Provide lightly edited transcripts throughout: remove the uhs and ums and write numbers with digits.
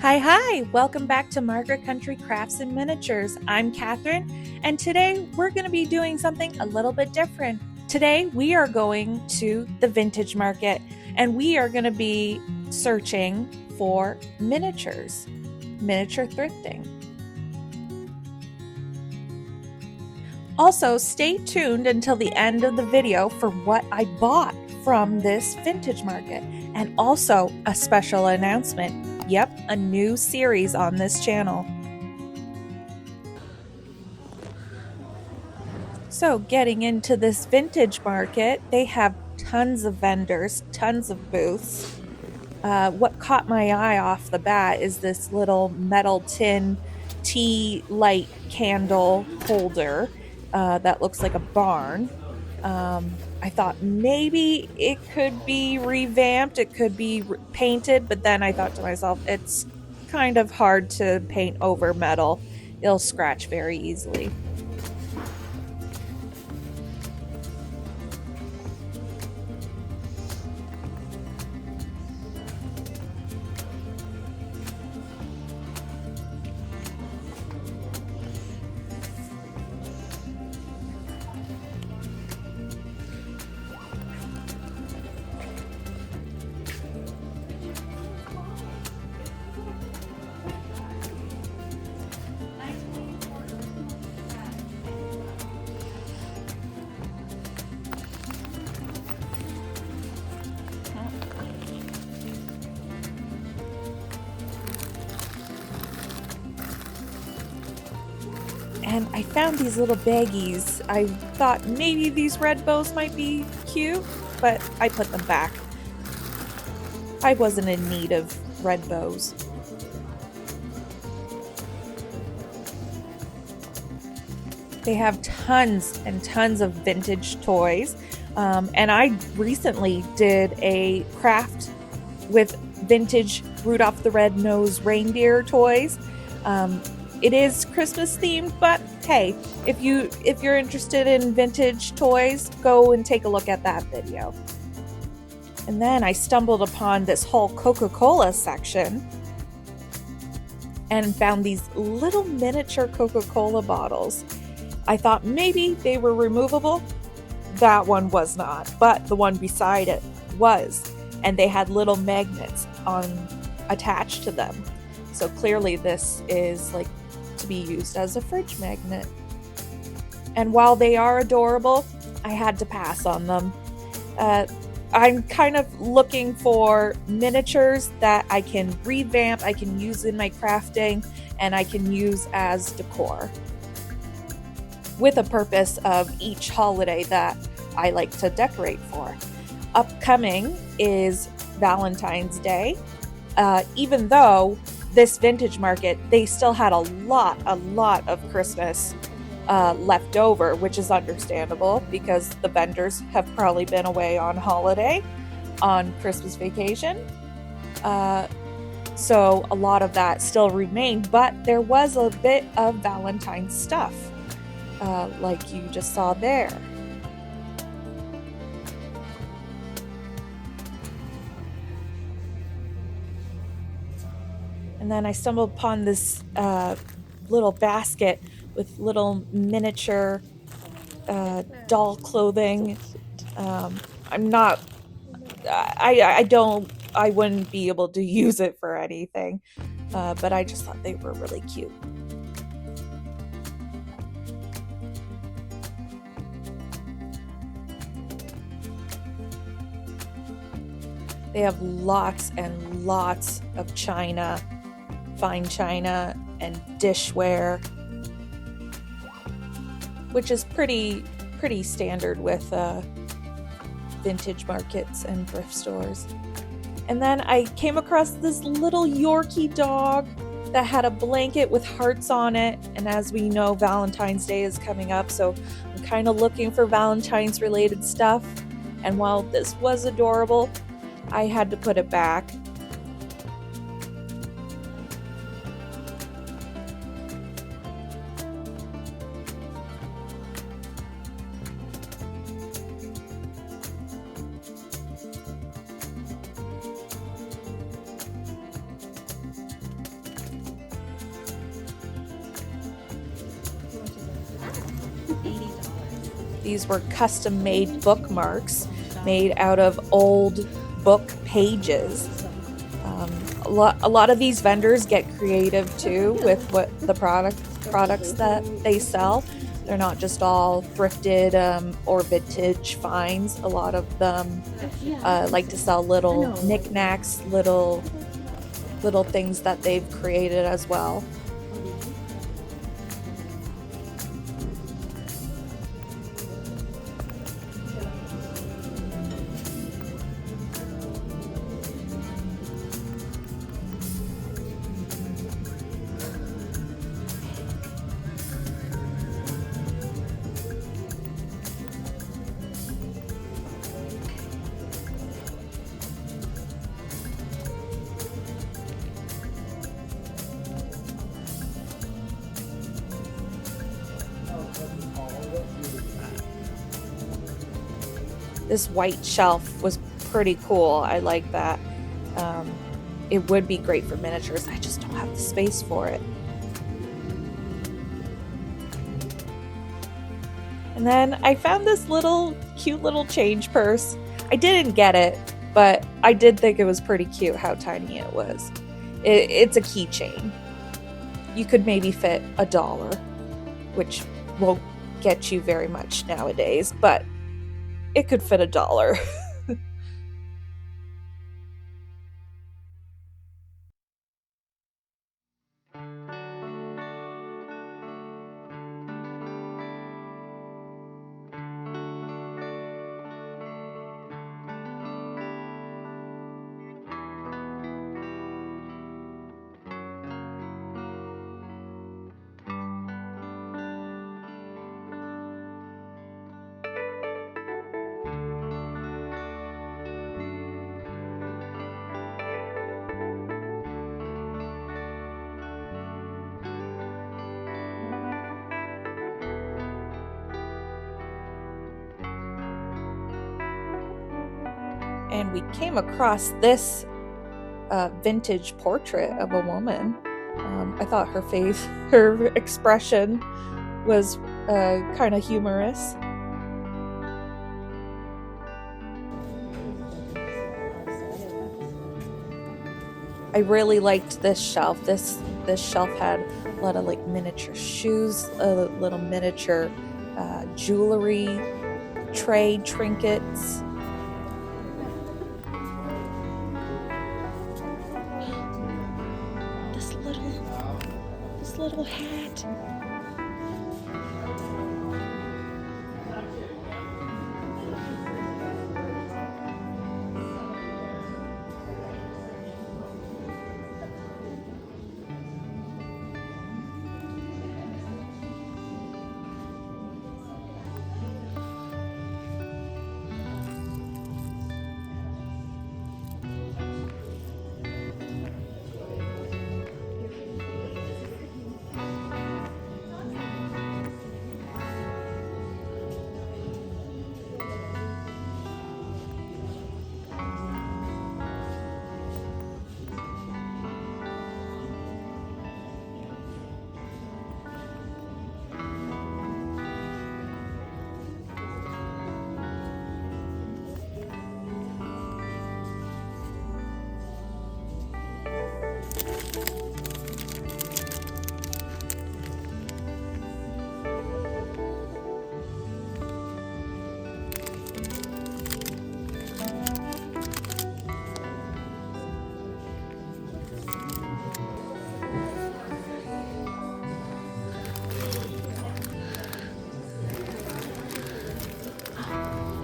Hi, welcome back to Margaret Country Crafts and Miniatures. I'm Catherine, and today we're going to be doing something a little bit different. Today we are going to the vintage market, and we are going to be searching for miniatures, miniature thrifting. Also, stay tuned until the end of the video for what I bought from this vintage market, and also a special announcement. Yep, a new series on this channel. So getting into this vintage market, they have tons of vendors, tons of booths. What caught my eye off the bat is this little metal tin tea light candle holder that looks like a barn. I thought maybe it could be revamped, it could be painted, but then I thought to myself, it's kind of hard to paint over metal. It'll scratch very easily. And I found these little baggies. I thought maybe these red bows might be cute, but I put them back. I wasn't in need of red bows. They have tons and tons of vintage toys. And I recently did a craft with vintage Rudolph the Red-Nosed Reindeer toys. It is Christmas themed, but hey, if you're interested in vintage toys, go and take a look at that video. And then I stumbled upon this whole Coca-Cola section and found these little miniature Coca-Cola bottles. I thought maybe they were removable. That one was not, but the one beside it was, and they had little magnets attached to them. So clearly this is like to be used as a fridge magnet. And while they are adorable, I had to pass on them. I'm kind of looking for miniatures that I can revamp, I can use in my crafting, and I can use as decor, with a purpose of each holiday that I like to decorate for. Upcoming is Valentine's Day. Even though this vintage market, they still had a lot of Christmas left over, which is understandable because the vendors have probably been away on holiday, on Christmas vacation. So a lot of that still remained, but there was a bit of Valentine's stuff, like you just saw there. And then I stumbled upon this little basket with little miniature doll clothing. I wouldn't be able to use it for anything, but I just thought they were really cute. They have lots and lots of china, fine china, and dishware, which is pretty standard with vintage markets and thrift stores. And then I came across this little Yorkie dog that had a blanket with hearts on it, and as we know, Valentine's Day is coming up, so I'm kind of looking for Valentine's related stuff. And while this was adorable, I had to put it back. These were custom-made bookmarks made out of old book pages. A lot of these vendors get creative too with what the products that they sell. They're not just all thrifted or vintage finds. A lot of them like to sell little knickknacks, little things that they've created as well. This white shelf was pretty cool. I like that. It would be great for miniatures. I just don't have the space for it. And then I found this cute little change purse. I didn't get it, but I did think it was pretty cute how tiny it was. It's a keychain. You could maybe fit $1, which won't get you very much nowadays, but it could fit $1. And we came across this vintage portrait of a woman. I thought her expression was kind of humorous. I really liked this shelf. This shelf had a lot of like miniature shoes, a little miniature jewelry, tray, trinkets. This little hat.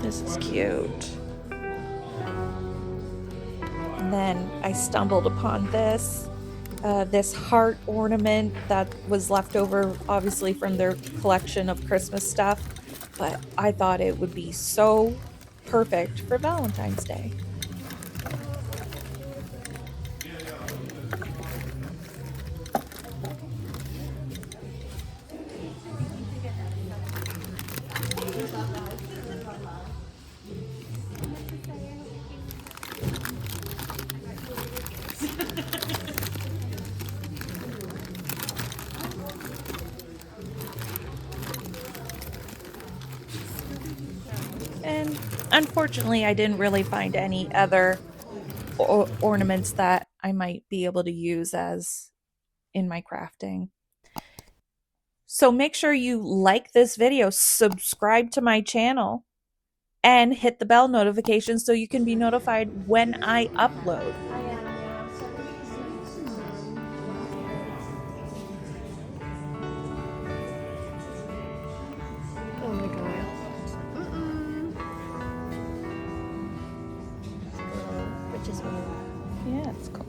This is cute. And then I stumbled upon this heart ornament that was left over, obviously, from their collection of Christmas stuff. But I thought it would be so perfect for Valentine's Day. Unfortunately, I didn't really find any other ornaments that I might be able to use as in my crafting. So make sure you like this video, subscribe to my channel, and hit the bell notification so you can be notified when I upload. Oh my god. Which is weird. Yeah, it's cool.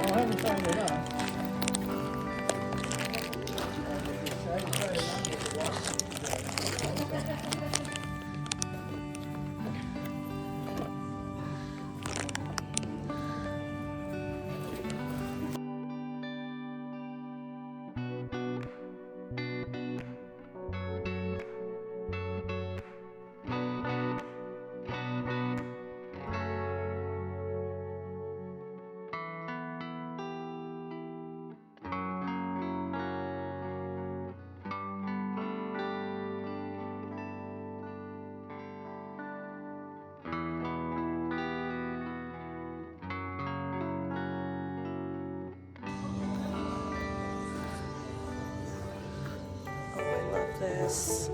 I haven't found enough. Oh, I love this.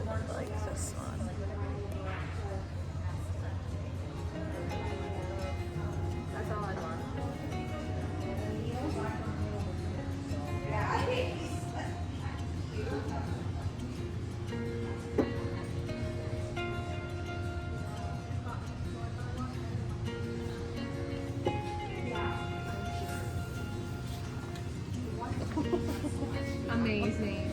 I like this one. That's all I want. Amazing.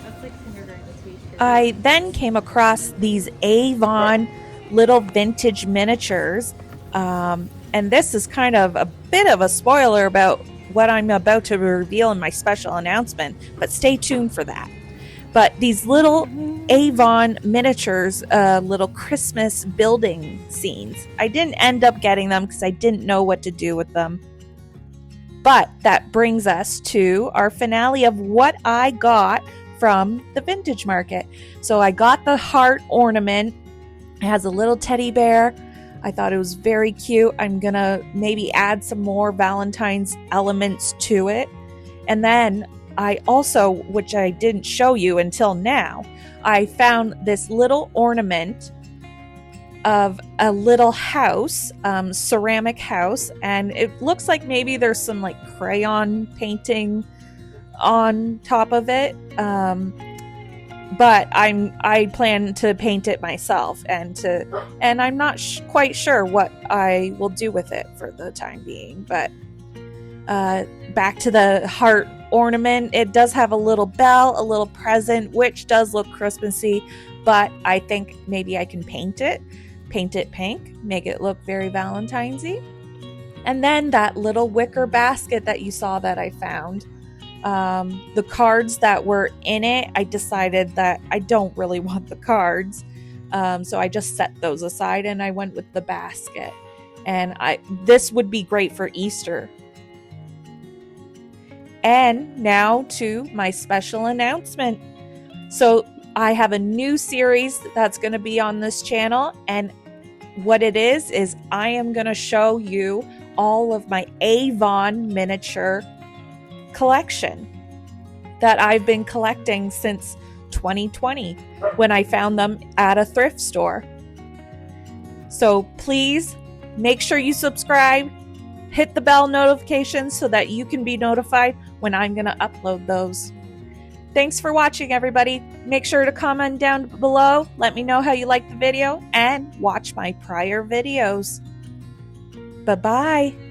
That's like kindergarten speech. I then came across these Avon little vintage miniatures. And this is kind of a bit of a spoiler about what I'm about to reveal in my special announcement, but stay tuned for that. But these little Avon miniatures, little Christmas building scenes. I didn't end up getting them because I didn't know what to do with them. But that brings us to our finale of what I got from the vintage market. So I got the heart ornament. It has a little teddy bear. I thought it was very cute. I'm gonna maybe add some more Valentine's elements to it. And then I also, which I didn't show you until now, I found this little ornament of a little house, ceramic house, and it looks like maybe there's some like crayon painting on top of it. But I plan to paint it myself, and I'm not quite sure what I will do with it for the time being. But back to the heart ornament, it does have a little bell, a little present, which does look Christmassy, but I think maybe I can paint it. paint it pink, make it look very Valentine's-y. And then that little wicker basket that you saw that I found, the cards that were in it, I decided that I don't really want the cards. So I just set those aside and I went with the basket. And this would be great for Easter. And now to my special announcement. So I have a new series that's going to be on this channel, and what it is I am going to show you all of my Avon miniature collection that I've been collecting since 2020 when I found them at a thrift store. So please make sure you subscribe, hit the bell notification so that you can be notified when I'm going to upload those. Thanks for watching, everybody. Make sure to comment down below. Let me know how you liked the video and watch my prior videos. Bye-bye.